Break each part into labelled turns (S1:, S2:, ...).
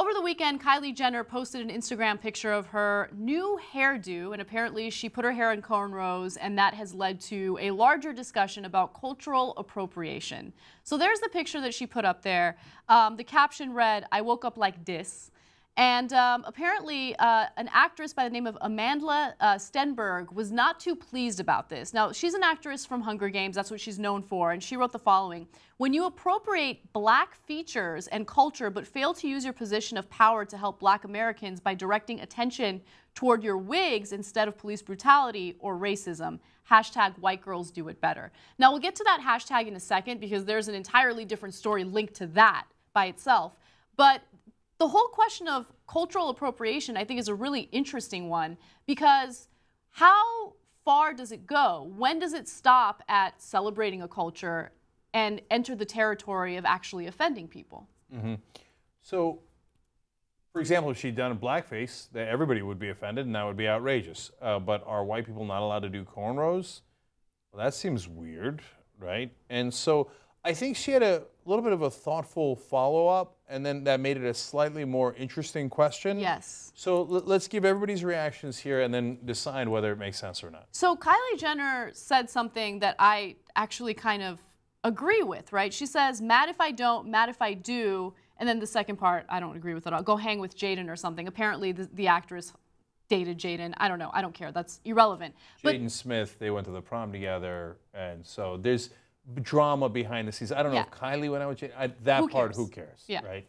S1: over the weekend, Kylie Jenner posted an Instagram picture of her new hairdo, and apparently she put her hair in cornrows, and that has led to a larger discussion about cultural appropriation. So there's the picture that she put up there. The caption read, "I woke up like this." And apparently an actress by the name of Amandla Stenberg was not too pleased about this. Now, she's an actress from Hunger Games. That's what she's known for. And she wrote the following: "When you appropriate black features and culture but fail to use your position of power to help black Americans by directing attention toward your wigs instead of police brutality or racism, hashtag whitegirlsdoitbetter." Now, we'll get to that hashtag in a second because there's an entirely different story linked to that by itself. But the whole question of cultural appropriation, I think, is a really interesting one, because how far does it go? When does it stop at celebrating a culture and enter the territory of actually offending people?
S2: Mm-hmm. So, for example, if she'd done a blackface, everybody would be offended, and that would be outrageous. But are white people not allowed to do cornrows? Well, that seems weird, right? And so I think she had a little bit of a thoughtful follow-up, and then that made it a slightly more interesting question.
S1: Yes.
S2: So let's give everybody's reactions here and then decide whether it makes sense or not.
S1: So Kylie Jenner said something that I actually kind of agree with, right? She says, "Mad if I don't, mad if I do," and then the second part, I don't agree with at all. "Go hang with Jaden or something." Apparently the actress dated Jaden. I don't know. I don't care. That's irrelevant.
S2: Jaden Smith, they went to the prom together, and so there's drama behind the scenes. I don't know if Kylie went out with Jaden. That part, who cares, right?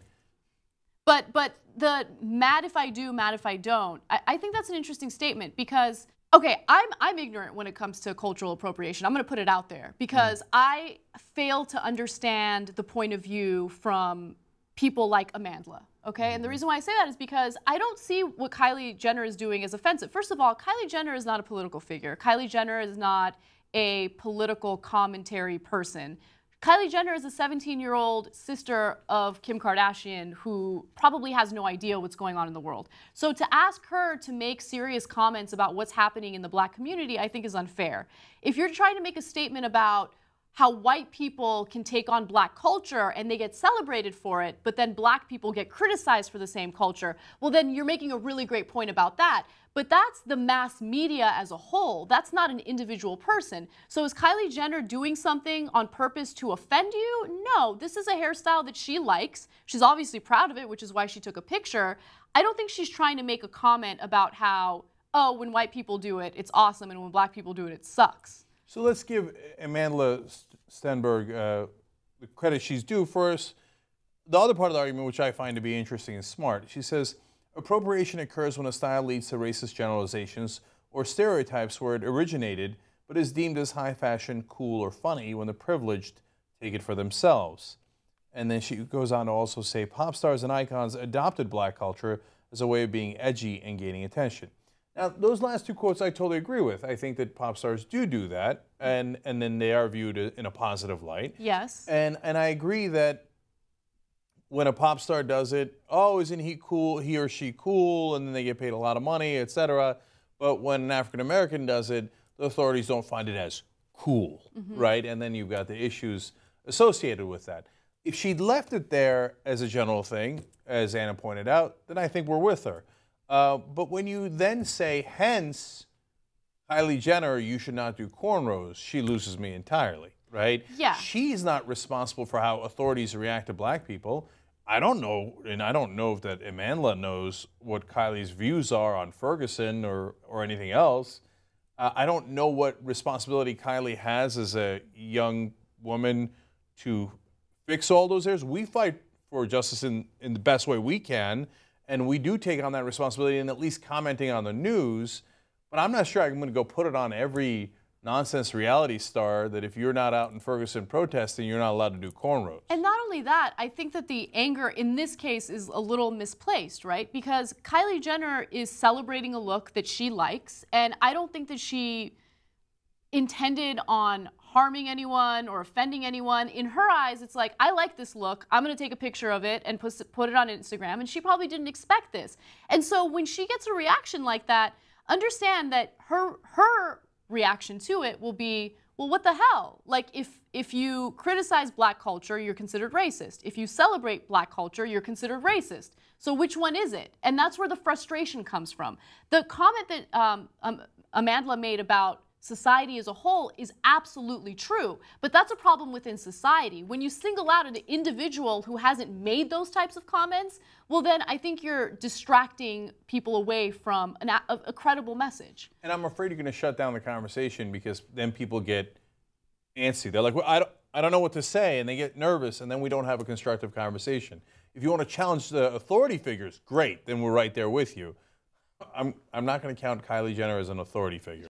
S1: But the mad if I do, mad if I don't, I think that's an interesting statement because, okay, I'm ignorant when it comes to cultural appropriation. I'm going to put it out there because I fail to understand the point of view from people like Amandla, okay? And the reason why I say that is because I don't see what Kylie Jenner is doing as offensive. First of all, Kylie Jenner is not a political figure. Kylie Jenner is not a political commentary person. Kylie Jenner is a 17-year-old sister of Kim Kardashian who probably has no idea what's going on in the world. So to ask her to make serious comments about what's happening in the black community, I think is unfair. If you're trying to make a statement about how white people can take on black culture and they get celebrated for it, but then black people get criticized for the same culture, well, then you're making a really great point about that. But that's the mass media as a whole. That's not an individual person. So is Kylie Jenner doing something on purpose to offend you? No, this is a hairstyle that she likes. She's obviously proud of it, which is why she took a picture. I don't think she's trying to make a comment about how, oh, when white people do it, it's awesome, and when black people do it, it sucks.
S2: So let's give Amandla Stenberg the credit she's due for us. The other part of the argument, which I find to be interesting and smart, she says, appropriation occurs when a style leads to racist generalizations or stereotypes where it originated, but is deemed as high fashion, cool, or funny when the privileged take it for themselves. And then she goes on to also say pop stars and icons adopted black culture as a way of being edgy and gaining attention. Now, those last two quotes I totally agree with. I think that pop stars do that, and then they are viewed in a positive light.
S1: Yes.
S2: And I agree that when a pop star does it, oh, isn't he cool, he or she cool, and then they get paid a lot of money, etc. But when an African American does it, the authorities don't find it as cool, right? And then you've got the issues associated with that. If she'd left it there as a general thing, as Anna pointed out, then I think we're with her. But when you then say, hence, Kylie Jenner, you should not do cornrows, she loses me entirely, right?
S1: Yeah.
S2: She's not responsible for how authorities react to black people. I don't know, and I don't know if that Amandla knows what Kylie's views are on Ferguson or anything else. I don't know what responsibility Kylie has as a young woman to fix all those errors. We fight for justice in the best way we can, and we do take on that responsibility in at least commenting on the news, but I'm not sure I'm going to go put it on every nonsense reality star that if you're not out in Ferguson protesting, you're not allowed to do cornrows.
S1: And not only that, I think that the anger in this case is a little misplaced, right? Because Kylie Jenner is celebrating a look that she likes, and I don't think that she intended on harming anyone or offending anyone. In her eyes, it's like, I like this look, I'm going to take a picture of it and put it on Instagram, and she probably didn't expect this. And so when she gets a reaction like that, understand that her reaction to it will be, well, what the hell? Like, if you criticize black culture, you're considered racist. If you celebrate black culture, you're considered racist. So which one is it? And that's where the frustration comes from. The comment that Amandla made about society as a whole is absolutely true, but that's a problem within society. When you single out an individual who hasn't made those types of comments, well then I think you're distracting people away from a credible message.
S2: And I'm afraid you're going to shut down the conversation because then people get antsy. They're like, well, I don't know what to say, and they get nervous, and then we don't have a constructive conversation. If you want to challenge the authority figures, great, then we're right there with you. I'm not going to count Kylie Jenner as an authority figure.